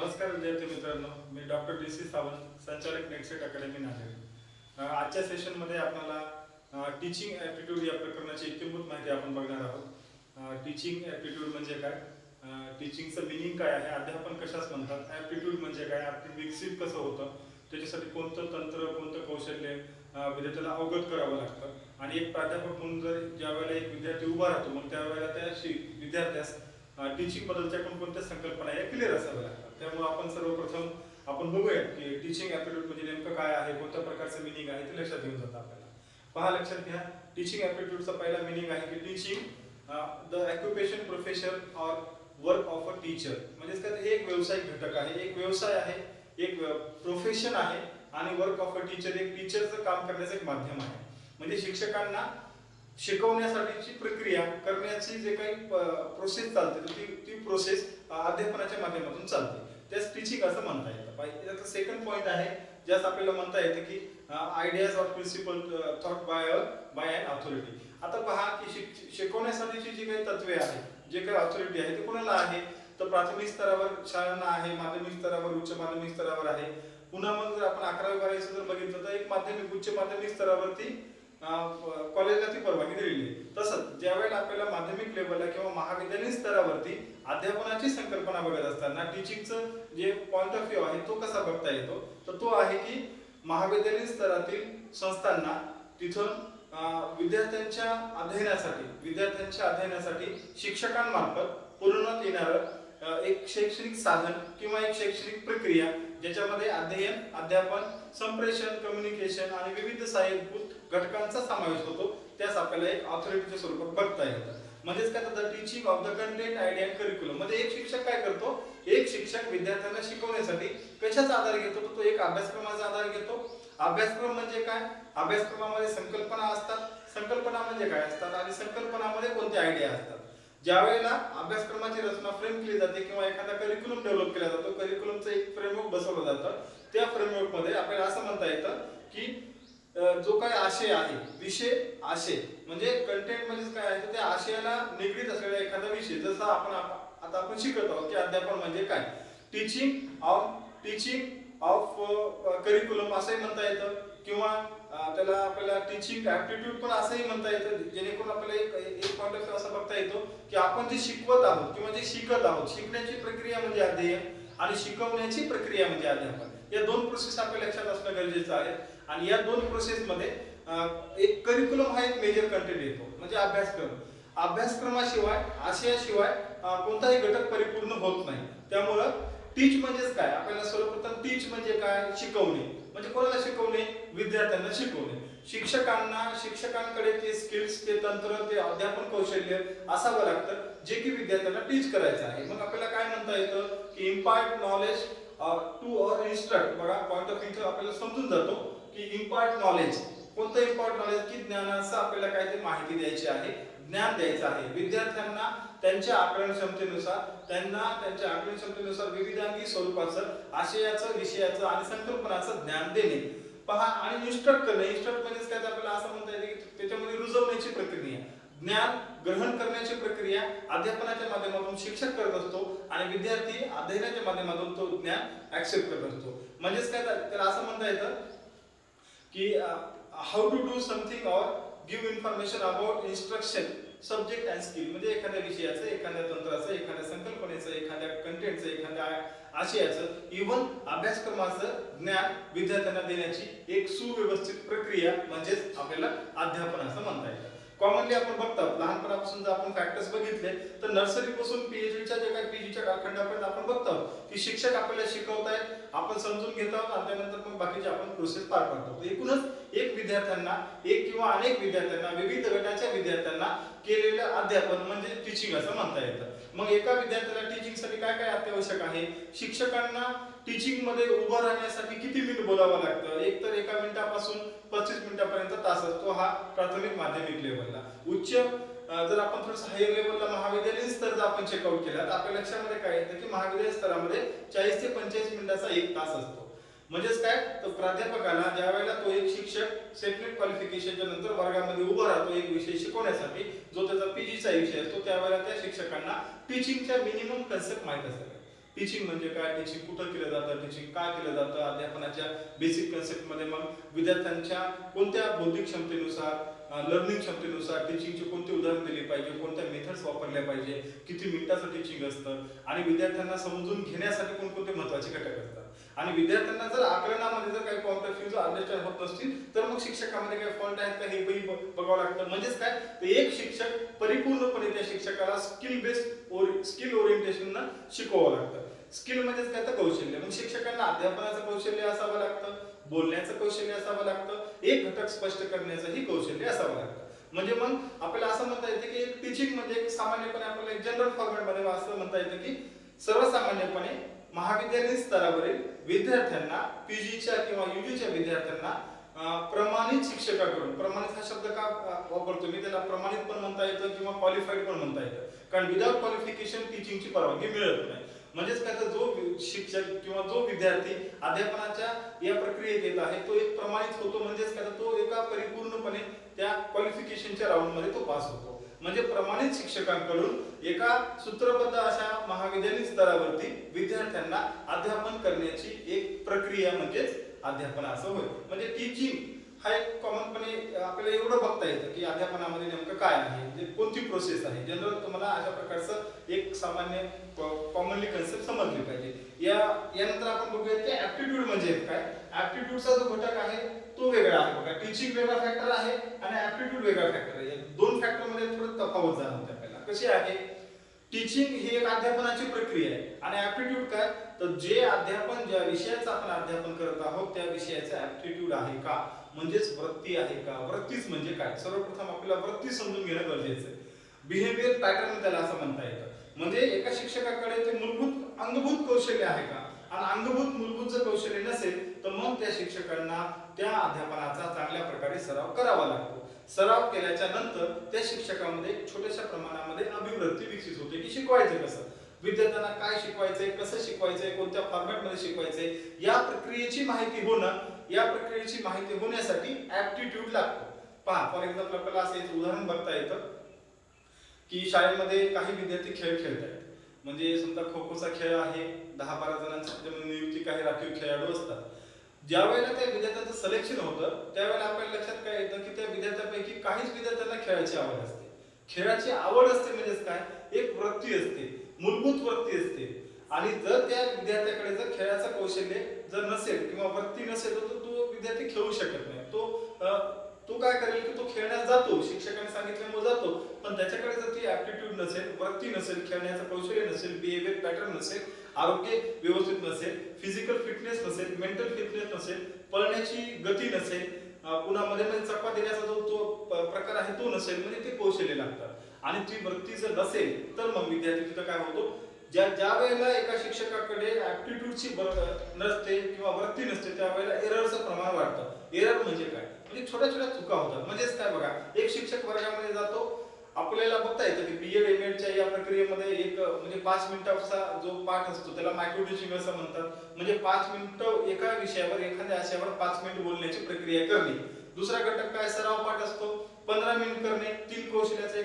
नमस्कार विद्यार्थी मित्रांनो, मी डॉक्टर डी.सी. सावंत, संचालक नेटसेट अकॅडमी नांदेड. आजच्या सेशनमध्ये आपल्याला टीचिंग ॲप्टिट्यूड या प्रकरणाची इत्यंभूत माहिती आपण बघणार आहोत. टीचिंग ॲप्टिट्यूड म्हणजे काय, टीचिंगचं मिनिंग काय आहे, अध्यापन कशास म्हणतात, ॲप्टिट्यूड म्हणजे काय, आपण विकसित कसं होतं, त्याच्यासाठी कोणतं तंत्र कोणतं कौशल्य विद्यार्थ्याला अवगत करावं लागतं. आणि एक प्राध्यापक म्हणून जर ज्या वेळेला एक विद्यार्थी उभा राहतो, मग त्यावेळेला त्या विद्यार्थ्यास टीचिंग बद्दलच्या कोणत्या संकल्पना या क्लिअर असाव्या लागतात. त्यामुळे आपण सर्वप्रथम आपण बघूया की टीचिंग ॲप्टिट्यूड म्हणजे नेमकं काय आहे, कोणत्या प्रकारचं मिनिंग आहे ते लक्षात येऊन जातं आपल्याला. पहा, लक्षात घ्या, टीचिंग ॲप्टिट्यूडचा पहिला मिनिंग आहे की teaching the occupation, profession or work of a teacher. म्हणजे काय, हे एक व्यावसायिक घटक आहे, एक व्यवसाय आहे, एक प्रोफेशन आहे आणि वर्क ऑफ अ टीचर एक टीचरचं काम करण्याचं एक माध्यम आहे. म्हणजे शिक्षकांना शिकवण्यासाठीची प्रक्रिया करण्याची जे काही प्रोसेस चालते ती प्रोसेस अध्यापनाच्या माध्यमातून चालते, त्याच टीचिंग असं म्हणता येतं. याचा सेकंड पॉइंट आहे ज्यास आपल्याला म्हणता येते की ideas or principle thought by an authority. आता पहा की शिकवण्यासाठीची जी काही तत्वे आहे, जे काही ऑथॉरिटी आहे ते कोणाला आहे, तर प्राथमिक स्तरावर शाळांना आहे, माध्यमिक स्तरावर, उच्च माध्यमिक स्तरावर आहे. पुन्हा मग जर आपण 11वी 12वी जर बघितलं तर एक माध्यमिक उच्च माध्यमिक स्तरावरती कॉलेजला ती परवानगी दिलेली आहे. तसंच ज्या वेळेला आपल्याला माध्यमिक लेवलला किंवा महाविद्यालयीन स्तरावरती अध्यापनाची संकल्पना बघत असताना टीचिंगचं जे पॉइंट ऑफ व्ह्यू आहे तो कसा बघता येतो, तर तो आहे की महाविद्यालयीन स्तरातील संस्थांना तिथून विद्यार्थ्यांच्या अध्ययनासाठी शिक्षकांमार्फत पुरवण्यात येणारं एक शैक्षणिक साधन किंवा एक शैक्षणिक प्रक्रिया ज्याच्यामध्ये अध्ययन, अध्यापन, संप्रेषण, कम्युनिकेशन आणि विविध सहाय्यभूत घटकांचा समावेश होतो, त्यास आपल्याला एक ऑथॉरिटीच्या स्वरूपात बघता येतं. म्हणजेच काय, the teaching of the content, idea and curriculum. म्हणजे एक शिक्षक काय करतो, एक शिक्षक विद्यार्थ्यांना शिकवण्यासाठी कशाचा आधार घेतो, तर तो एक अभ्यासक्रमाचा आधार घेतो. अभ्यासक्रम म्हणजे काय, अभ्यासक्रमामध्ये संकल्पना असतात, संकल्पना म्हणजे काय असतात आणि संकल्पनामध्ये कोणते आयडिया असतात. ज्या वेळेला अभ्यासक्रमाची रचना फ्रेम केली जाते किंवा एखादा करिक्युलम डेव्हलप केला जातो, करिक्युलमचं एक फ्रेमवर्क बसवलं जातं, त्या फ्रेमवर्क मध्ये आपल्याला असं म्हणता येतं की जो काही आशय आहे, विषय आशय म्हणजे कंटेंट म्हणजे काय आहे, तर त्या आशयाला निगडीत असलेला एखादा विषय, जसं आता आपण शिकत आहोत की अध्यापन म्हणजे काय, टीचिंग ऑफ करिक्युलम असंही म्हणता येतं किंवा त्याला आपल्याला टीचिंग ॲप्टिट्यूड पण असंही म्हणता येतं. जेणेकरून आपल्याला एक पॉइंट ऑफ असं बघता येतो की आपण जे शिकवत आहोत किंवा जे शिकत आहोत, शिकण्याची प्रक्रिया म्हणजे अध्ययन आणि शिकवण्याची प्रक्रिया म्हणजे अध्यापन. या दोन प्रोसेस आपल्या लक्षात असणं गरजेचं आहे. आणि या दोन प्रोसेसमध्ये एक करिक्युलम हा एक मेजर कंटेंट येतो, म्हणजे अभ्यासक्रम. अभ्यासक्रमाशिवाय, आशयाशिवाय कोणताही घटक परिपूर्ण होत नाही. त्यामुळं टीच म्हणजेच काय, आपल्याला सर्वप्रथम टीच म्हणजे काय, शिकवणे. म्हणजे कोणाला शिकवणे, विद्यार्थ्यांना शिकवणे. शिक्षकांकडे ते स्किल्स, ते तंत्र, ते अध्यापन कौशल्य असावं लागतं जे की विद्यार्थ्यांना टीच करायचं आहे. मग आपल्याला काय म्हणता येतं की impart knowledge to or instruct. बघा, पॉइंट ऑफ व्ह्यू आपल्याला समजून जातो की इम्पार्ट नॉलेज, कोणतं इम्पार्ट नॉलेज, की ज्ञानाचं आपल्याला काहीतरी माहिती द्यायची आहे, ज्ञान द्यायचं आहे विद्यार्थ्यांना. त्यांच्या आकलन क्षमतेनुसार विविधांगी स्वरूपाचं आशयाचं, विषयाचं आणि संकल्पनाचं ज्ञान देणे. पहा, आणि इन्स्ट्रक्ट करणे. इन्स्ट्रक्ट म्हणजे काय, आपल्याला असं म्हणता येते की त्याच्यामध्ये रुजवण्याची प्रक्रिया, ज्ञान ग्रहण करण्याची प्रक्रिया अध्यापनाच्या माध्यमातून शिक्षक करत असतो आणि विद्यार्थी अध्ययनाच्या माध्यमातून तो ज्ञान ऍक्सेप्ट करत असतो. म्हणजेच काय, त्याला असं म्हणता येतं की how to do something or give information about instruction, subject and skill. म्हणजे एखाद्या विषयाचं, एखाद्या तंत्राचं, एखाद्या संकल्पनेचं, एखाद्या कंटेंटचं, एखाद्या आशयाचं, इव्हन अभ्यासक्रमाचं ज्ञान विद्यार्थ्यांना देण्याची एक सुव्यवस्थित प्रक्रिया म्हणजेच आपल्याला अध्यापन असं म्हणता येतं. कॉमनली आपण बघतो, लहानपणापासून जर आपण फॅक्टर्स बघितले तर नर्सरी पासून पीएचडीच्या जे काही पीजीच्या कालखंडापर्यंत आपण बघतो की शिक्षक आपल्याला शिकवतायत, आपण समजून घेत आहोत आणि त्यानंतर मग बाकीचे आपण प्रोसेस पार पाडतो. एकूणच एक विद्यार्थ्यांना, एक किंवा अनेक विद्यार्थ्यांना, विविध गटाच्या विद्यार्थ्यांना केलेलं अध्यापन म्हणजे टीचिंग असं म्हणता येतं. मग एका विद्यार्थ्याला टीचिंगसाठी काय काय अत्यावश्यक आहे, शिक्षकांना टीचिंग मध्ये उभं राहण्यासाठी किती मिनिट बोलावं लागतं, एक तर एका मिनिटापासून 35 मिनिटापर्यंत तास असतो, हा प्राथमिक माध्यमिक लेवलला. उच्च जर आपण थोडंसं हायर लेवलला महाविद्यालयीन स्तर जर आपण चेकआउट केला तर आपल्या लक्षामध्ये काय येतं की महाविद्यालयीन स्तरामध्ये 40 ते 45 मिनिटाचा एक तास असतो. म्हणजेच काय, तर प्राध्यापकाला ज्या वेळेला तो एक शिक्षक सेपरेट क्वालिफिकेशनच्या नंतर वर्गामध्ये उभा राहतो एक विषय शिकवण्यासाठी, जो त्याचा पीजीचा विषय असतो, त्यावेळेला त्या शिक्षकांना टीचिंगच्या मिनिमम कन्सेप्ट माहित असेल. टीचिंग म्हणजे काय, टीचिंग कुठं केलं जातं, टीचिंग काय केलं जातं, अध्यापनाच्या बेसिक कन्सेप्टमध्ये मग विद्यार्थ्यांच्या कोणत्या बौद्धिक क्षमतेनुसार, लर्निंग क्षमतेनुसार टीचिंगचे कोणते उदाहरण दिले पाहिजे, कोणत्या मेथड्स वापरल्या पाहिजे, किती मिनिटाचं टीचिंग असतं आणि विद्यार्थ्यांना समजून घेण्यासाठी कोणकोणते महत्त्वाचे घटक असतात. आणि विद्यार्थ्यांना जर आकलनामध्ये जर काही पॉइंट ऑफ व्ह्यू जर अंडरस्टँड होत नसतील तर मग शिक्षकामध्ये काही फॉल्ट आहेत का हे बघावं लागतं. म्हणजेच काय, तर एक शिक्षक परिपूर्णपणे त्या शिक्षकाला स्किल ओरिएंटेशन शिकवावं लागतं. स्किल म्हणजेच काय, तर कौशल्य. मग शिक्षकांना अध्यापनाचं कौशल्य असावं लागतं, बोलण्याचं कौशल्य असावं लागतं, एक घटक स्पष्ट करण्याचंही कौशल्य असावं लागतं. म्हणजे मग आपल्याला असं म्हणता येते की टीचिंग म्हणजे एक सामान्यपणे आपल्याला एक जनरल फॉर्मॅटमध्ये असं म्हणता येतं की सर्वसामान्यपणे महाविद्यालयीन स्तरावरील विद्यार्थ्यांना, पीजीच्या किंवा यूजीच्या विद्यार्थ्यांना प्रमाणित शिक्षकाकडून, प्रमाणित हा शब्द का वापरतो मी, त्याला प्रमाणित पण म्हणता येतं किंवा क्वालिफाईड पण म्हणता येतं, कारण विदाउट क्वालिफिकेशन टीचिंगची परवानगी मिळत नाही. म्हणजेच काय, तर जो शिक्षक किंवा जो विद्यार्थी अध्यापनाच्या या प्रक्रियेत येत आहे तो एक प्रमाणित होतो. म्हणजेच काय, तर तो एका परिपूर्णपणे त्या क्वालिफिकेशनच्या राऊंड मध्ये तो पास होतो. म्हणजे प्रमाणित शिक्षकांकडून एका सूत्रबद्ध अशा महाविद्यालयीन स्तरावरती विद्यार्थ्यांना अध्यापन करण्याची एक प्रक्रिया म्हणजेच अध्यापन असं होय. म्हणजे टीचिंग हा एक कॉमनपणे आपल्याला एवढं बघता येतं की अध्यापनामध्ये नेमकं काय आहे, म्हणजे कोणती प्रोसेस आहे. जनरल तुम्हाला अशा प्रकारचं एक सामान्य कॉमनली कन्सेप्ट समजली पाहिजे. यानंतर आपण बघूया की ऍप्टिट्यूड म्हणजे काय. ऍप्टिट्यूडचा जो घटक आहे तो वेगळा आहे बघा. टीचिंग वेगळा फॅक्टर आहे आणि ऍप्टिट्यूड वेगळा फॅक्टर आहे. दोन फॅक्टर मध्ये थोडं तफावत जाणवते आपल्याला. कशी आहे, टीचिंग ही एक अध्यापनाची प्रक्रिया आहे आणि ऍप्टिट्यूड काय, तर जे अध्यापन, ज्या विषयाचं आपण अध्यापन करत आहोत त्या विषयाचा ऍप्टिट्यूड आहे का, म्हणजेच वृत्ती आहे का. वृत्तीच म्हणजे काय, सर्वप्रथम आपल्याला वृत्ती समजून घेणं गरजेचं आहे. बिहेवियर पॅटर्न त्याला असं म्हणता येतं. म्हणजे एका शिक्षकाकडे ते मूलभूत अंगभूत कौशल्य आहे का, आणि अंगभूत मूलभूत जर कौशल्य नसेल तर मग त्या शिक्षकांना त्या अध्यापनाचा चांगल्या प्रकारे सराव करावा लागतो. सराव केल्याच्या नंतर त्या शिक्षकामध्ये छोट्याशा प्रमाणामध्ये अभिवृत्ती विकसित होते की शिकवायचं कसं, विद्यार्थ्यांना काय शिकवायचंय, कसं शिकवायचंय, कोणत्या फॉर्मॅटमध्ये शिकवायचंय, या प्रक्रियेची माहिती होणं, या प्रक्रियेची माहिती होण्यासाठी ऍप्टिट्यूड लागतो. पहा, फॉर एक्झाम्पल आपल्याला असं एक उदाहरण बघता येतं की शाळेमध्ये काही विद्यार्थी खेळ खेळत आहेत. म्हणजे समजा खो खोचा खेळ आहे, 10-12 जणांची नियुक्ती, काही राखीव खेळाडू असतात. ज्या वेळेला त्या विद्यार्थ्यांचं सिलेक्शन होतं त्यावेळेला आपल्या लक्षात काय येतं की त्या विद्यार्थ्यांपैकी काहीच विद्यार्थ्यांना खेळाची आवड असते. खेळाची आवड असते म्हणजेच काय, एक वृत्ती असते, मूलभूत वृत्ती असते. आणि जर त्या विद्यार्थ्याकडे जर खेळाचं कौशल्य जर नसेल किंवा वृत्ती नसेल तर तो विद्यार्थी खेळू शकत नाही. तो काय करेल की तो खेळण्यास जातो, शिक्षकांनी सांगितल्यामुळे जातो, पण त्याच्याकडे जर ती ऍप्टिट्यूड नसेल, वृत्ती नसेल, खेळण्याचं कौशल्य नसेल, बिहेवियर पॅटर्न नसेल, आरोग्य व्यवस्थित नसेल, फिजिकल फिटनेस नसेल, मेंटल फिटनेस नसेल, पळण्याची गती नसेल, पुन्हा मध्ये चकवा देण्याचा जो तो प्रकार आहे तो नसेल, म्हणजे ते कौशल्य लागतात. आणि ती वृत्ती जर नसेल तर मग विद्यार्थी तिथं काय होतो, ज्या वेळेला एका शिक्षकाकडे ऍप्टिट्यूडची नसते किंवा वृत्ती नसते त्यावेळेला एररचं प्रमाण वाढतं. एरर म्हणजे काय, म्हणजे छोट्या छोट्या चुका होतात. म्हणजेच काय बघा, एक शिक्षक वर्गामध्ये जातो, आपल्याला बघता येतं की बीएड एमएडच्या या प्रक्रियेमध्ये एक म्हणजे 5 मिनिटाचा जो पाठ असतो त्याला मायक्रो टीचिंग असं म्हणतात. म्हणजे 5 मिनिटं एका विषयावर, एखाद्या विषयावर 5 मिनिट बोलण्याची प्रक्रिया करणे. दुसरा घटक काय, सराव पाठ असतो, 15 मिनिट करणे, 3 कौशल्याचं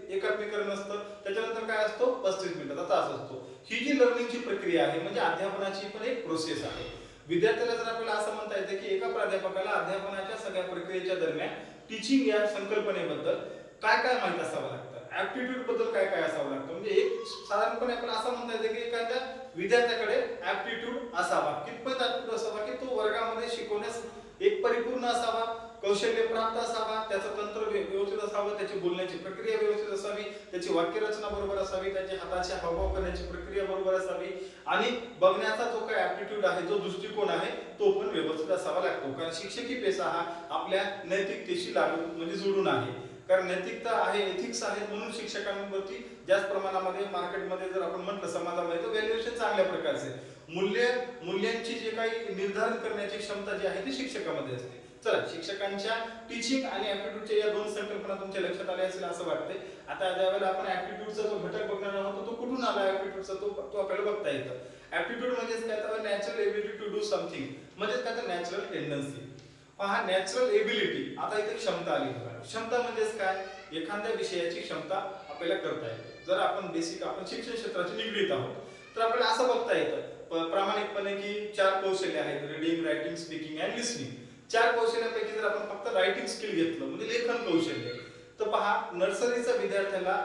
एकात्मीकरण असतं. त्याच्यानंतर काय असतो, 35 मिनिटाचा तास असतो. ही जी लर्निंगची प्रक्रिया आहे म्हणजे अध्यापनाची पण एक प्रोसेस आहे. विद्यार्थ्याला जर आपल्याला असं म्हणता येतं की एका प्राध्यापकाला अध्यापनाच्या सगळ्या प्रक्रियेच्या दरम्यान टीचिंग या संकल्पनेबद्दल काय काय माहित असावं लागतं, ऍप्टिट्यूड बद्दल काय काय असावं लागतं. म्हणजे एक साधारणपणे आपल्याला असं म्हणता येतं की एखाद्या विद्यार्थ्याकडे ऍप्टिट्यूड असावा. कितपत ऍप्टिट्यूड असावा की तो वर्गामध्ये शिकवण्यास एक परिपूर्ण असावा, कौशल्य प्राप्त असावा, त्याचं तंत्र व्यवस्थित असावं, त्याची बोलण्याची प्रक्रिया व्यवस्थित असावी, त्याची वाक्यरचना बरोबर असावी, त्याची हाताचे हावभाव करण्याची प्रक्रिया बरोबर असावी, आणि बघण्याचा जो काही ऍप्टिट्यूड आहे, जो दृष्टिकोन आहे तो पण व्यवस्थित असावा लागतो. कारण शिक्षकी पेशा हा आपल्या नैतिकतेशी लागून म्हणजे जोडून आहे. कारण नैतिकता आहे, एथिक्स आहे, म्हणून शिक्षकांवरती जास्त प्रमाणामध्ये मार्केटमध्ये जर आपण म्हटलं समाजामध्ये तर व्हॅल्युएशन चांगल्या प्रकारचे, मूल्यांची जे काही निर्धारण करण्याची क्षमता जी आहे ती शिक्षकामध्ये असते. चला, शिक्षकांच्या टीचिंग आणि ऍप्टिट्यूडच्या या दोन संकल्पना तुमच्या लक्षात आल्या असेल असं वाटतंय. आता ज्यावेळेला आपण ऍप्टिट्यूडचा जो घटक बघणार आहोत तो कुठून आला, ऍप्टिट्यूडचा तो आपल्याला बघता येतं. ऍप्टिट्यूड म्हणजे काय, तर natural ability to do something, म्हणजे काय, तर नॅचरल टेंडन्सी. पहा, नॅचरल एबिलिटी, आता इथे क्षमता आली बघा. क्षमता म्हणजेच काय, एखाद्या विषयाची क्षमता आपल्याला करता येते. जर आपण बेसिक, आपण शिक्षण क्षेत्राची निगडीत आहोत तर आपल्याला असं बघता येतं प्रामाणिकपणे की 4 कौशल्य आहेत, reading, writing, speaking and listening. 4 कौशल्यापैकी जर आपण फक्त रायटिंग स्किल घेतलं म्हणजे लेखन कौशल्य, तर पहा नर्सरीचा विद्यार्थ्याला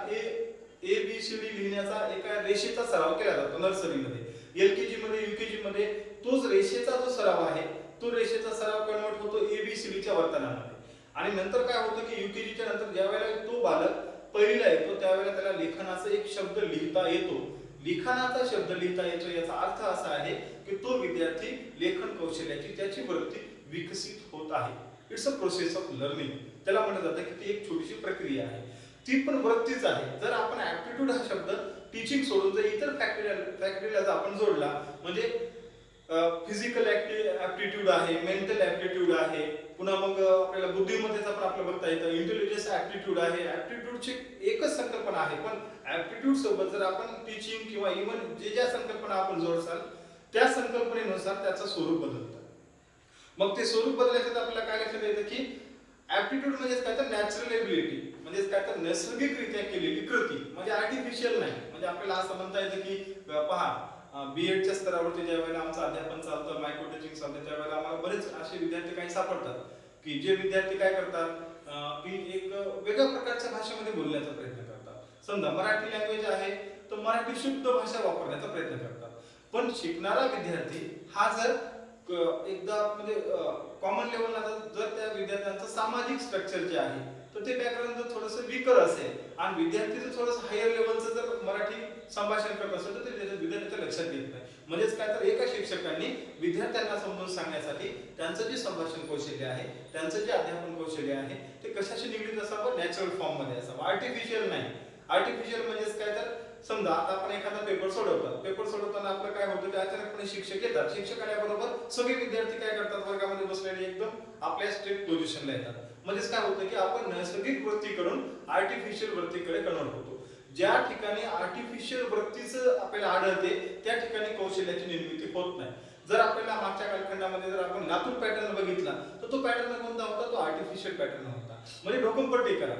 ABCD लिहिण्याचा एका रेषेचा सराव केला जातो नर्सरीमध्ये. LKG मध्ये UKG मध्ये तोच रेषेचा जो सराव आहे तो रेषेचा सराव कन्वर्ट होतो ABCDच्या वर्तनामध्ये. आणि नंतर काय होतं की UKGच्या नंतर ज्या वेळेला तो बालक पहिलीला येतो त्यावेळेला त्याला लेखनाचा एक शब्द लिहिता येतो. लिखाणाचा शब्द लिहिता येतो याचा अर्थ असा आहे की तो विद्यार्थी लेखन कौशल्याची त्याची वृत्ती विकसित होत आहे. It's a process of learning. त्याला म्हटलं जातं की ती एक छोटीशी प्रक्रिया आहे, ती पण वृत्तीच आहे. जर आपण ऍप्टिट्यूड हा शब्द टीचिंग सोडून जर इतर फॅक्टरीला आपण जोडला म्हणजे फिजिकल ऍप्टिट्यूड आहे, मेंटल ऍप्टिट्यूड आहे, पुन्हा मग आपल्याला बुद्धिमत्तेचा पण आपलं बघता येतं, इंटेलिजन्स ऍप्टिट्यूड आहे. ऍप्टिट्यूडची एकच संकल्पना आहे, पण ऍप्टिट्यूड सोबत जर आपण टीचिंग किंवा इव्हन ज्या संकल्पना आपण जोडसाल त्या संकल्पनेनुसार त्याचं स्वरूप बदलतं. मग ते स्वरूप बदलायचं तर आपल्याला काय लक्षात येतं की ऍप्टिट्यूड म्हणजे काय तर नॅचरल एबिलिटी, म्हणजे काय तर नैसर्गिकरित्या केलेली कृती, म्हणजे आर्टिफिशियल नाही. म्हणजे आपल्याला असं म्हणता येतं की पहा BEdच्या स्तरावरती ज्या वेळेला आमचं अध्यापन चालतं, मायक्रो टीचिंग चालतं, त्यावेळेला आम्हाला बरेच असे विद्यार्थी काही सापडतात की जे विद्यार्थी काय करतात की एक वेगळ्या प्रकारच्या भाषेमध्ये बोलण्याचा प्रयत्न करतात. समजा मराठी लँग्वेज आहे तर मराठी शुद्ध भाषा वापरण्याचा प्रयत्न करतात. पण शिकणारा विद्यार्थी हा जर एकदा म्हणजे कॉमन लेवलला जर त्या विद्यार्थ्यांचं सामाजिक स्ट्रक्चर जे आहे तर ते बॅकग्राऊंड जर थोडंसं वीकर असेल आणि विद्यार्थी जर थोडंसं हायर लेवलचं जर मराठी संभाषण करत असेल तर ते विद्यार्थ्याच्या लक्षात येत नाही. म्हणजेच काय तर एका शिक्षकांनी विद्यार्थ्यांना समजून सांगण्यासाठी त्यांचं जे संभाषण कौशल्य आहे, त्यांचं जे अध्यापन कौशल्य आहे ते कशाशी निगडीत असावं, नॅचरल फॉर्म मध्ये असावं, आर्टिफिशियल नाही. आर्टिफिशियल म्हणजेच काय तर समजा आता आपण एखादा पेपर सोडवतात, पेपर सोडवताना आपलं काय होतं की अचानकपणे शिक्षक येतात, शिक्षक आल्याबरोबर सगळे विद्यार्थी काय करतात वर्गामध्ये बसलेले एकदम आपल्या स्ट्रेट पोझिशनला येतात. म्हणजेच काय होतं की आपण नैसर्गिक वृत्तीकडून आर्टिफिशियल वृत्तीकडे कन्वर्ट होतो. ज्या ठिकाणी आर्टिफिशियल वृत्तीचं आपल्याला आढळते त्या ठिकाणी कौशल्याची निर्मिती होत नाही. जर आपल्याला मागच्या कालखंडामध्ये जर आपण लातूर पॅटर्न बघितला तर तो पॅटर्न कोणता होता, तो आर्टिफिशियल पॅटर्न होता. म्हणजे ढोकंपट्टी करा.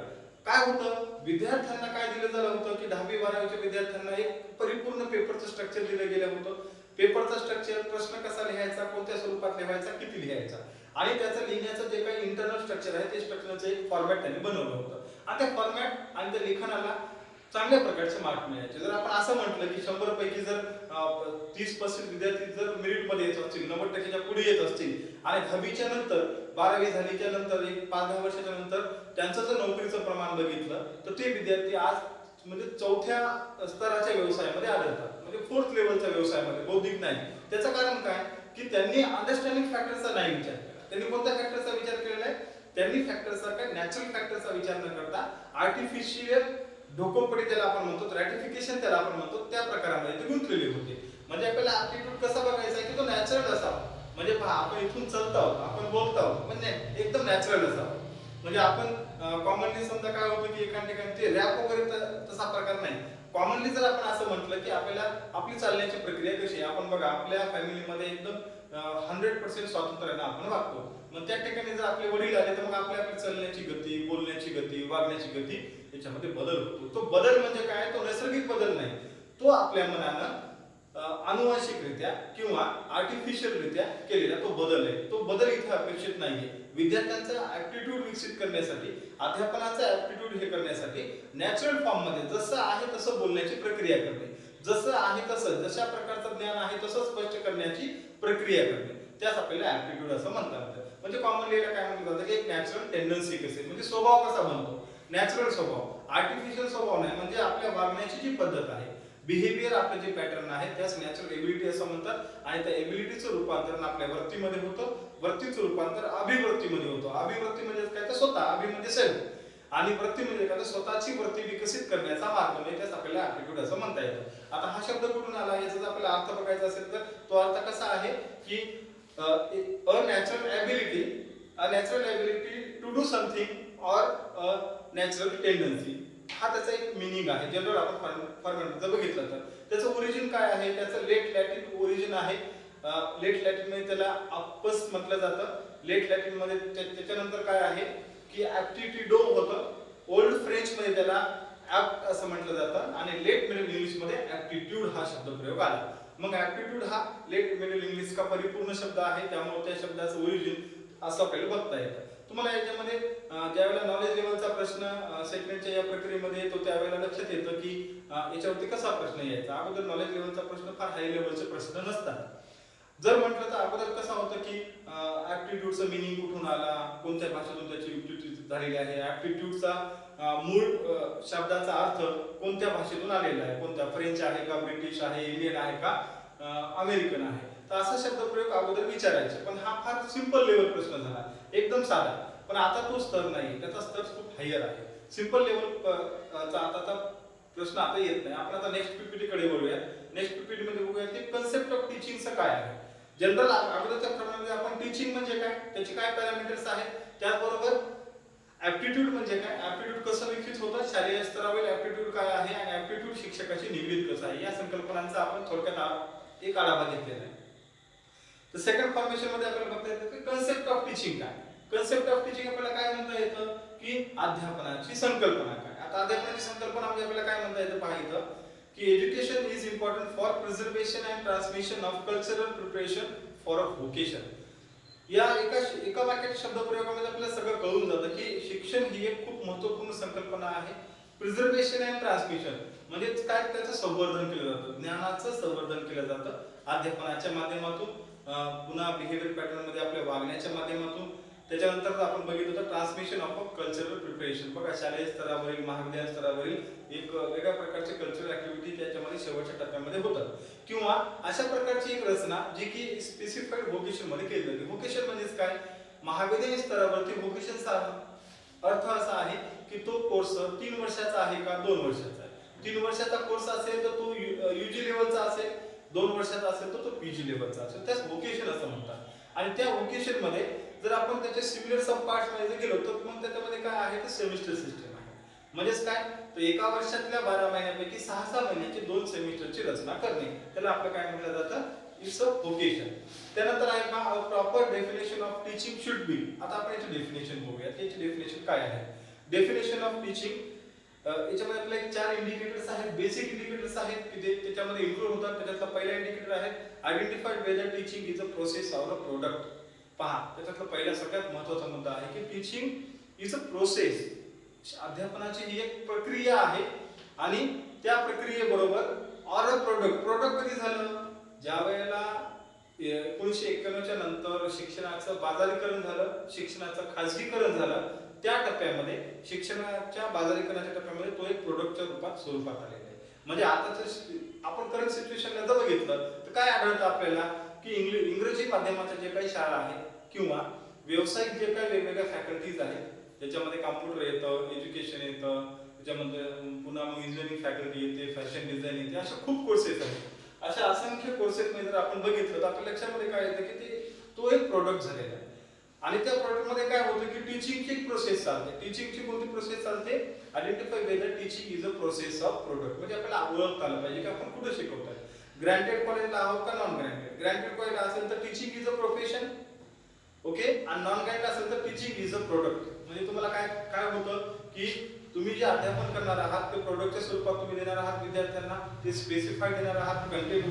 काय होतं विद्यार्थ्यांना काय दिलं झालं होतं की 10वी 12वीच्या विद्यार्थ्यांना एक परिपूर्ण पेपरचं स्ट्रक्चर दिलं गेलं होतं. पेपरचा स्ट्रक्चर, प्रश्न कसा लिहायचा, कोणत्या स्वरूपात लिहायचा, किती लिहायचा आणि त्याचं लिहिण्याचं जे काही इंटरनल स्ट्रक्चर आहे ते स्ट्रक्चरचं एक फॉर्मॅट त्यांनी बनवलं होतं. आणि त्या फॉर्मॅट आणि त्या लिखाणाला चांगल्या प्रकारचे मार्क मिळायचे. जर आपण असं म्हटलं की 100 पैकी जर 30% विद्यार्थी जर मेरिट मध्ये येत असतील, 90%च्या पुढे येत असतील आणि 10वीच्या नंतर 12वी झालीच्या नंतर एक 5-10 वर्षाच्या नंतर त्यांचं जर नोकरीचं प्रमाण बघितलं तर ते विद्यार्थी आज म्हणजे 4थ्या स्तराच्या व्यवसायामध्ये आढळतात, म्हणजे 4th लेवलच्या व्यवसायामध्ये, बौद्धिक नाही. त्याचं कारण काय की त्यांनी अंडरस्टँडिंग फॅक्टरचा नाही विचार केला. त्यांनी कोणत्या फॅक्टरचा विचार केलेला आहे, त्यांनी फॅक्टरचा काय नॅचरल फॅक्टरचा विचार न करता आर्टिफिशियल ढोकंपट्टी त्याला आपण म्हणतो, रॅटिफिकेशन त्याला आपण म्हणतो, त्या प्रकारामध्ये ते गुंतलेले होते. म्हणजे आपल्याला ऍप्टिट्यूड कसा बघायचा की तो नॅचरल असावा. म्हणजे पहा आपण इथून चालतो आहोत, आपण बोलतो आहोत, म्हणजे एकदम नॅचरल असावं. म्हणजे आपण कॉमनली समजा काय होतं की एका ठिकाणी ते रॅप वगैरे तसा प्रकार नाही. कॉमनली जर आपण असं म्हटलं की आपल्याला आपली चालण्याची प्रक्रिया कशी आहे, आपण बघा आपल्या फॅमिलीमध्ये एकदम 100% स्वातंत्र्याने आपण वागतो. मग त्या ठिकाणी जर आपले वडील आले तर मग आपली चालण्याची गती, बोलण्याची गती, वागण्याची गती याच्यामध्ये बदल होतो. तो बदल म्हणजे काय, तो नैसर्गिक बदल नाही, तो आपल्या मनानं अनुवांशिकरित्या किंवा आर्टिफिशियलरित्या केलेला तो बदल आहे. तो बदल इथे अपेक्षित नाहीये. विद्यार्थ्यांचा ऍप्टिट्यूड विकसित करण्यासाठी, अध्यापनाचा ऍप्टिट्यूड हे करण्यासाठी नॅचरल फॉर्म मध्ये जसं आहे तसं बोलण्याची प्रक्रिया करणे, जसं आहे तसं, जशा प्रकारचं ज्ञान आहे तसं स्पष्ट करण्याची प्रक्रिया करणे, त्यास आपल्याला ऍप्टिट्यूड असं म्हणतात. म्हणजे कॉमनली काय म्हटलं जातं की एक नॅचरल टेंडन्सी कसे, म्हणजे स्वभाव कसा बनतो, नॅचरल स्वभाव, आर्टिफिशियल स्वभाव नाही. म्हणजे आपल्या वागण्याची जी पद्धत आहे, बिहेवियर आपले जे पॅटर्न आहे त्यास नॅचरल एबिलिटी असं म्हणतात. आणि त्या एबिलिटीचं रूपांतरण आपल्या वृत्तीमध्ये होतं, वृत्तीचं रूपांतर अभिवृत्तीमध्ये होतं. अभिवृत्ती म्हणजे काय तर स्वतः, अभि म्हणजे सेल्फ आणि वृत्ती म्हणजे काय तर स्वतःची वृत्ती विकसित करण्याचा मार्ग, म्हणजे त्यास आपल्याला ऍप्टिट्यूड असं म्हणता येतं. आता हा शब्द कुठून आला याचा जर आपल्याला अर्थ बघायचा असेल तर तो अर्थ कसा आहे की a natural ability to do something or natural tendency, हा त्याचा एक मिनिंग आहे. जनरल आपण फॉर्मॅट जर बघितलं तर त्याचं ओरिजिन काय आहे, त्याचं लेट लॅटिन ओरिजिन आहे. लेट लॅटिन मध्ये त्याला अप्पस म्हटलं जातं. लेट लॅटिन मध्ये त्याच्यानंतर काय आहे की ऍप्टिट्यूडो होतं. ओल्ड फ्रेंच मध्ये त्याला ऍप्ट असं म्हटलं जातं आणि लेट मिडल इंग्लिश मध्ये ऍप्टिट्यूड हा शब्दप्रयोग आला. मग ऍप्टिट्यूड हा लेट मिडल इंग्लिश का परिपूर्ण शब्द आहे, त्यामुळे त्या शब्दाचं ओरिजिन असं आपल्याला बघता येतं. तुम्हाला याच्यामध्ये ज्यावेळेला नॉलेज लेवलचा प्रश्न सेगमेंटच्या या प्रक्रियेमध्ये येतो त्यावेळेला लक्षात येतं की याच्यावरती कसा प्रश्न यायचा. अगोदर नॉलेज लेवलचा प्रश्न फार हाय लेवलचे प्रश्न नसतात. जर म्हटलं तर अगोदर कसं होतं की ऍप्टिट्यूडचं मिनिंग कुठून आला, कोणत्या भाषेतून त्याची युक्ती झालेली आहे, ऍप्टिट्यूडचा मूळ शब्दाचा अर्थ कोणत्या भाषेतून आलेला आहे, कोणत्या फ्रेंच आहे का, ब्रिटिश आहे, इंडियन आहे का, अमेरिकन आहे, तर असा शब्दप्रयोग अगोदर विचारायचे. पण हा फार सिंपल लेवल प्रश्न झाला, एकदम साधा. पण आता तो स्तर नाही, त्याचा स्तर खूप हायर आहे. सिंपल लेवल चा आता प्रश्न आता येत नाही. आपण आता नेक्स्ट पीपीटी कडे वळूया. नेक्स्ट पीपीटी मध्ये बघूया की कन्सेप्ट ऑफ टीचिंगचं काय आहे. जनरल अगोदरच्या प्रमाणे आपण टीचिंग म्हणजे काय, त्याचे काय पॅरामीटर्स आहेत, त्याचबरोबर ऍप्टिट्यूड म्हणजे काय, ऍप्टिट्यूड कसं विकसित होतं, शालेय स्तरावर ऍप्टिट्यूड काय आहे आणि ऍप्टिट्यूड शिक्षकाची निगडीत कसं आहे, या संकल्पनांचा आपण थोडक्यात एक आढावा घेतलेला आहे. तर सेकंड फॉर्मेशन मध्ये आपल्याला बघता येतं की कन्सेप्ट ऑफ टीचिंग काय. कन्सेप्ट ऑफ टीचिंग आपल्याला काय म्हणता येतं की अध्यापनाची संकल्पना काय. आता अध्यापनाची संकल्पना म्हणजे आपल्याला काय म्हणता येतं पाहिलं की education is important for preservation and transmission of cultural preparation for a vocation. या एका वाक्याच्या शब्दप्रयोगामध्ये आपल्याला सगळं कळून जातं की शिक्षण ही एक खूप महत्त्वपूर्ण संकल्पना आहे. प्रिझर्वेशन अँड ट्रान्समिशन म्हणजे काय, त्याचं संवर्धन केलं जातं, ज्ञानाचं संवर्धन केलं जातं अध्यापनाच्या माध्यमातून, पुन्हा बिहेवियर पॅटर्न मध्ये आपल्या वागण्याच्या माध्यमातून. त्याच्यानंतर आपण बघितलं तर transmission of a cultural preparation. बघा शालेय स्तरावरील, महाविद्यालय स्तरावरील एक वेगळ्या प्रकारचे कल्चरल ऍक्टिव्हिटी त्याच्यामध्ये शेवटच्या टप्प्यामध्ये होतात. किंवा अशा प्रकारची एक रचना जी की स्पेसिफाईड व्होकेशन मध्ये केली जाते. व्होकेशन म्हणजेच काय, महाविद्यालय स्तरावरती व्होकेशनचा अर्थ असा आहे की तो कोर्स 3 वर्षाचा आहे का 2 वर्षाचा आहे. 3 वर्षाचा कोर्स असेल तर तो यूजी लेवलचा असेल, 2 वर्षाचा असेल तर तो पीजी लेवलचा असेल, त्यास व्होकेशन असं म्हणतात. आणि त्या व्होकेशन मध्ये जर आपण त्याचे सिमिलर सब पार्ट्स मध्ये गेलो तर मग त्याच्यामध्ये काय आहे तर सेमिस्टर सिस्टम आहे. म्हणजेच काय, तर एका वर्षातल्या 12 महिन्यांपैकी 6 महिन्याची 2 सेमिस्टरची रचना करणे, त्याला आपलं काय म्हटलं जातं, इट्स अ व्होकेशन. त्यानंतर आहे का proper definition of teaching should be. आता आपण याची डेफिनेशन बघूया, त्याची डेफिनेशन काय आहे. डेफिनेशन ऑफ टीचिंग याच्यामध्ये आपल्याला 4 इंडिकेटर्स आहेत, बेसिक इंडिकेटर्स आहेत की ते त्याच्यामध्ये इन्क्लूड होतात. त्याच्यातला पहिला इंडिकेटर आहे identified whether teaching is a process or a product. पहा, त्याच्यातला पहिला सगळ्यात महत्त्वाचा मुद्दा आहे की टीचिंग इज अ प्रोसेस. अध्यापनाची ही एक प्रक्रिया आहे आणि त्या प्रक्रियेबरोबर ऑर अ प्रोडक्ट. प्रोडक्ट कधी झालं, ज्या वेळेला 1991च्या नंतर शिक्षणाचं बाजारीकरण झालं, शिक्षणाचं खाजगीकरण झालं, त्या टप्प्यामध्ये शिक्षणाच्या बाजारीकरणाच्या टप्प्यामध्ये तो एक प्रोडक्टच्या स्वरूपात आलेला आहे. म्हणजे आताच आपण करंट सिच्युएशनला जर बघितलं तर काय आढळतं आपल्याला की इंग्रजी माध्यमाच्या जे काही शाळा आहेत किंवा व्यावसायिक जे काही वेगवेगळ्या फॅकल्टीज आहेत, त्याच्यामध्ये कॉम्प्युटर येतं, एज्युकेशन येतं, त्याच्यामध्ये पुन्हा मग इंजिनिअरिंग फॅकल्टी येते, फॅशन डिझाईन येते, अशा खूप कोर्सेस आहेत. अशा असंख्य कोर्सेसमध्ये जर आपण बघितलं तर आपल्या लक्षामध्ये काय येतं की तो एक प्रोडक्ट झालेला आहे. आणि त्या प्रोडक्ट मध्ये काय होतं की टीचिंगची एक प्रोसेस चालते. टीचिंगची कोणती प्रोसेस चालते, identify whether teaching is a process of product. म्हणजे आपल्याला ओळखता आलं पाहिजे की आपण कुठे शिकवतोय. ग्रँटेड कॉलेजला आहोत का नॉन ग्रँटेड. ग्रँटेड कॉलेज असेल तर teaching is a profession, okay, आणि नॉन ग्रँटेड असेल तर टीचिंग इज अ प्रोडक्ट. म्हणजे तुम्हाला काय काय होतं की तुम्ही जे अध्यापन करणार आहात ते प्रोडक्टच्या स्वरूपात तुम्ही देणार आहात विद्यार्थ्यांना, ते स्पेसिफाईड देणार आहात, कंटेंट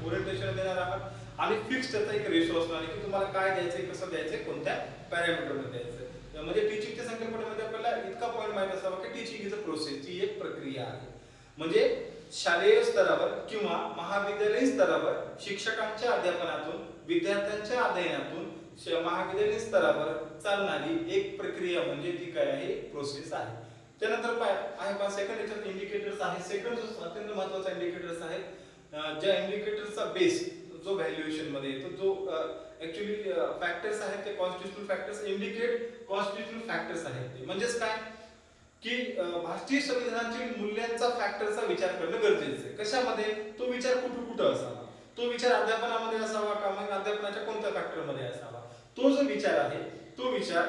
ओरिएंटेशन देणार आहात आणि फिक्स त्याचा एक रेशो असणार आहे की तुम्हाला काय द्यायचंय, कसं द्यायचंय, कोणत्या पॅरामीटरमध्ये द्यायचं. म्हणजे टीचिंगच्या संकल्पनेमध्ये आपल्याला इतका पॉईंट माहित असावा की टीचिंग इज अ प्रोसेस, ही एक प्रक्रिया आहे. म्हणजे शालेय स्तरावर किंवा महाविद्यालयीन स्तरावर शिक्षकांच्या अध्यापनातून, विद्यार्थ्यांच्या अध्ययनातून महाविद्यालयीन स्तरावर चालणारी एक प्रक्रिया म्हणजे ती काय आहे, प्रोसेस आहे. त्यानंतर आहे पहा सेकंड याच्यात इंडिकेटर्स आहे. सेकंड जो अत्यंत महत्त्वाचा इंडिकेटर्स आहे, ज्या इंडिकेटरचा बेस जो व्हॅल्युएशन मध्ये येतो, जो ऍक्च्युअली फॅक्टर्स आहेत ते constitutional factors indicate constitutional factors आहेत ते. म्हणजेच काय की भारतीय संविधानातील मूल्यांचा फॅक्टरचा विचार करणं गरजेचं आहे. कशामध्ये, तो विचार कुठं असावा, तो विचार अध्यापनामध्ये असावा का, मग अध्यापनाच्या कोणत्या फॅक्टरमध्ये असावा. तो जो विचार आहे तो विचार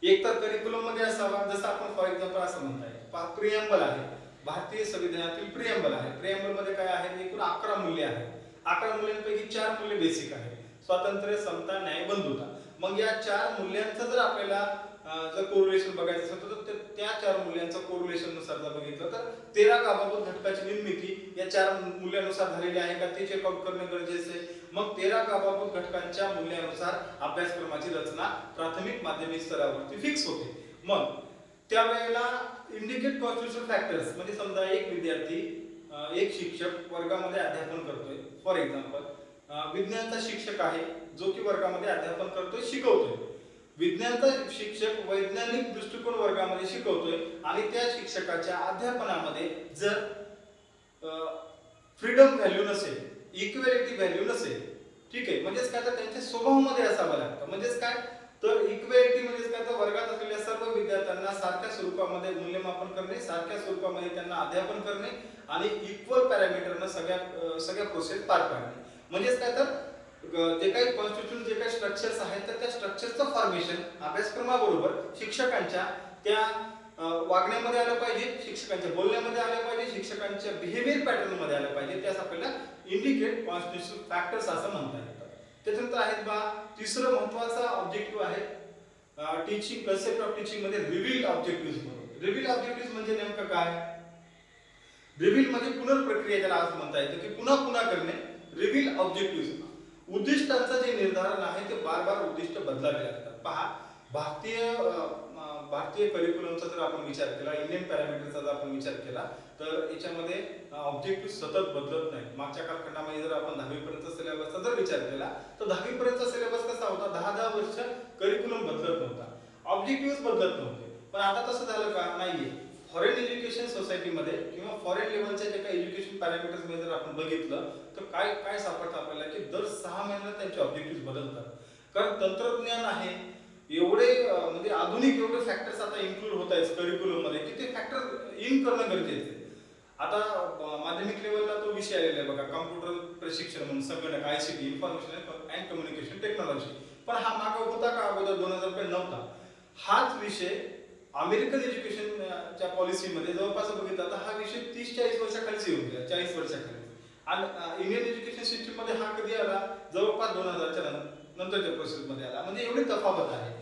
एकतर करिक्युलम मध्ये असावा. जसं आपण फॉर एक्झाम्पल असं म्हणताय प्रिएम्बल आहे, भारतीय संविधानातील प्रिएम्बल आहे. प्रिएम्बल मध्ये काय आहे, एकूण 11 मूल्य आहेत. 11 मूल्यांपैकी 4 मूल्य बेसिक आहेत, स्वातंत्र्य, समता, न्याय, बंधुता. मग या 4 मूल्यांचं जर आपल्याला जर कोरिलेशन बघायचं असेल तर त्या 4 मूल्यांचं कोरिलेशन नुसार जर बघितलं तर 13 गाभाभूत घटकाची निर्मिती या 4 मूल्यानुसार झालेली आहे का ते चेक आउट करणे गरजेचे आहे. मग 13 गाभाभूत घटकांच्या मूल्यानुसार अभ्यासक्रमाची रचना प्राथमिक माध्यमिक स्तरावरती फिक्स होते. मग त्यावेळेला इंडिकेट कॉन्स्टिट्यूशनल फॅक्टर्स म्हणजे समजा एक विद्यार्थी एक शिक्षक वर्गामध्ये अध्यापन करतोय. फॉर एक्झाम्पल विज्ञानचा शिक्षक आहे जो की वर्गामध्ये अध्यापन करतोय, शिकवतोय. विज्ञानचा शिक्षक वैज्ञानिक दृष्टिकोन वर्गामध्ये शिकवतोय आणि त्या शिक्षकाच्या अध्यापनामध्ये जर फ्रीडम व्हॅल्यू नसेल, इक्वॅलिटी व्हॅल्यू नसेल, ठीक आहे, म्हणजेच काय तर त्यांच्या स्वभावामध्ये असावं लागतं. म्हणजेच काय तर इक्वॅलिटी म्हणजेच काय तर वर्गात असलेल्या सर्व विद्यार्थ्यांना सारख्या स्वरूपामध्ये मूल्यमापन करणे, सारख्या स्वरूपामध्ये त्यांना अध्यापन करणे आणि इक्वल पॅरामीटरनं सगळ्या प्रोसेस पार पाडणे. म्हणजेच काय तर जे काही कॉन्स्टिट्यूशन जे काही स्ट्रक्चर्स आहेत तर त्या स्ट्रक्चरचं फॉर्मेशन अभ्यासक्रमाबरोबर शिक्षकांच्या त्या वागण्यामध्ये आलं पाहिजे, शिक्षकांच्या बोलण्यामध्ये आलं पाहिजे, शिक्षकांच्या बिहेवियर पॅटर्न मध्ये आलं पाहिजे. त्यास आपल्याला इंडिकेट कॉन्स्टिट्यूशनल फॅक्टर्स असं म्हणता येतं. त्याच्यानंतर आहेत बा तिसरं महत्त्वाचा ऑब्जेक्टिव्ह आहे टीचिंग कन्सेप्ट ऑफ टीचिंग मध्ये रिव्हील ऑब्जेक्टिव्ह. रिव्हील ऑब्जेक्टिव्ह म्हणजे नेमकं काय? रिव्हील म्हणजे पुनर्प्रक्रिया ज्याला असं म्हणता येतं की पुन्हा पुन्हा करणे. रिव्हील ऑब्जेक्टिव्ह उद्दिष्टांचं जे निर्धारण आहे ते बार बार उद्दिष्ट बदलावे लागतात. पहा भारतीय करिक्युलमचा जर आपण विचार केला, इंडियन पॅरामीटरचा जर आपण विचार केला तर याच्यामध्ये ऑब्जेक्टिव्ह सतत बदलत नाही. मागच्या कालखंडामध्ये जर आपण 10वी पर्यंत सिलेबसचा जर विचार केला तर 10वी पर्यंतचा सिलेबस कसा होता? 10 वर्ष करिक्युलम बदलत नव्हता, ऑब्जेक्टिव्ह बदलत नव्हते. पण आता तसं झालं का? नाहीये. फॉरेन एज्युकेशन सोसायटीमध्ये किंवा फॉरेन लेवलच्या जे काही एज्युकेशन पॅरामीटर्स मध्ये जर आपण बघितलं तर काय सापडतं आपल्याला की दर 6 महिन्याला त्यांचे ऑब्जेक्टिव्ह बदलतात. कारण तंत्रज्ञान आहे एवढे म्हणजे आधुनिक एवढे फॅक्टर्स आता इन्क्लूड होत आहेत करिक्युलम मध्ये की ते फॅक्टर इन करणं गरजेचं आहे. आता माध्यमिक लेवलला तो विषय आलेला आहे बघा, कॉम्प्युटर प्रशिक्षण म्हणून संगणक ICT information and communication technology. पण हा मागं होता का अगोदर 2000 नव्हता. हाच विषय अमेरिकन एज्युकेशनच्या पॉलिसीमध्ये जवळपास बघितला तर हा विषय 30-40 वर्षाखालीच येऊन गेला, 40 वर्षाखाली. आणि इंडियन एज्युकेशन सिस्टीम मध्ये हा कधी आला? जवळपास 2000च्या नंतरच्या प्रोसेस मध्ये आला. म्हणजे एवढी तफावत आहे.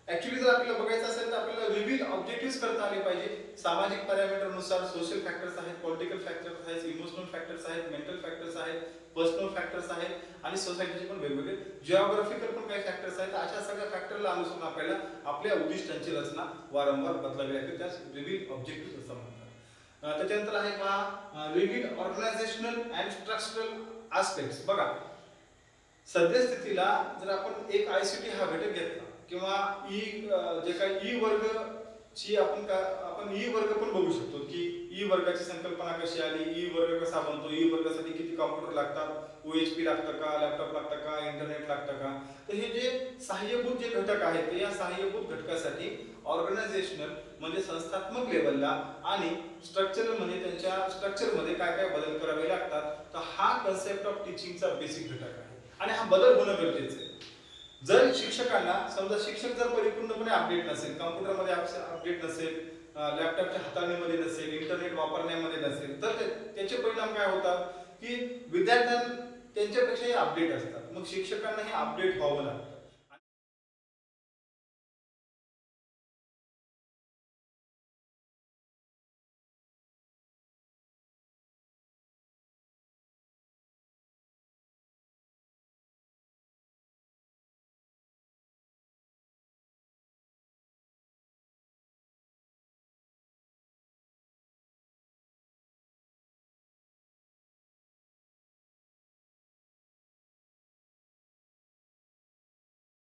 ऍक्च्युअली जर आपल्याला बघायचं असेल तर आपल्याला रिव्हील ऑब्जेक्टिव्ह करता आले पाहिजे. सामाजिक पॅरामीटरनुसार सोशल फॅक्टर्स आहेत, पॉलिटिकल फॅक्टर्स आहेत, इमोशनल फॅक्टर्स आहेत, मेंटल फॅक्टर्स आहेत, पर्सनल फॅक्टर्स आहेत आणि सोसायटीचे पण वेगवेगळे जिओग्राफिकल पण काही फॅक्टर्स आहेत. अशा सगळ्या फॅक्टरला अनुसरून आपल्याला आपल्या उद्दिष्टांची रचना वारंवार बदलावी लागते. त्यास रिव्हील ऑब्जेक्टिव्ह असं म्हणतात. त्याच्यानंतर आहे पहा reveal organisational and structural aspects. बघा सद्यस्थितीला जर आपण एक ICT हा घटक घेतला किंवा जे काही वर्ग ची आपण वर्ग पण बघू शकतो की वर्गाची संकल्पना कशी आली, वर्ग कसा बनतो, वर्गासाठी किती कॉम्प्युटर लागतात, OHP लागतं का, लॅपटॉप लागतं का, इंटरनेट लागतं का. तर हे जे सहाय्यभूत जे घटक आहेत या सहाय्यभूत घटकासाठी ऑर्गनायझेशनल म्हणजे संस्थात्मक लेवलला आणि स्ट्रक्चरल म्हणजे त्यांच्या स्ट्रक्चरमध्ये काय काय बदल करावे लागतात. तर हा कन्सेप्ट ऑफ टीचिंगचा बेसिक घटक आहे आणि हा बदल होणं गरजेचं आहे. जर शिक्षकांना समजा शिक्षक जर परिपूर्णपणे अपडेट नसेल, कॉम्प्युटरमध्ये अपडेट नसेल, लॅपटॉपच्या हाताळणीमध्ये नसेल, इंटरनेट वापरण्यामध्ये नसेल तर त्याचे परिणाम काय होतात की विद्यार्थ्यांना त्यांच्यापेक्षाही अपडेट असतात. मग शिक्षकांना हे अपडेट व्हावं लागतं.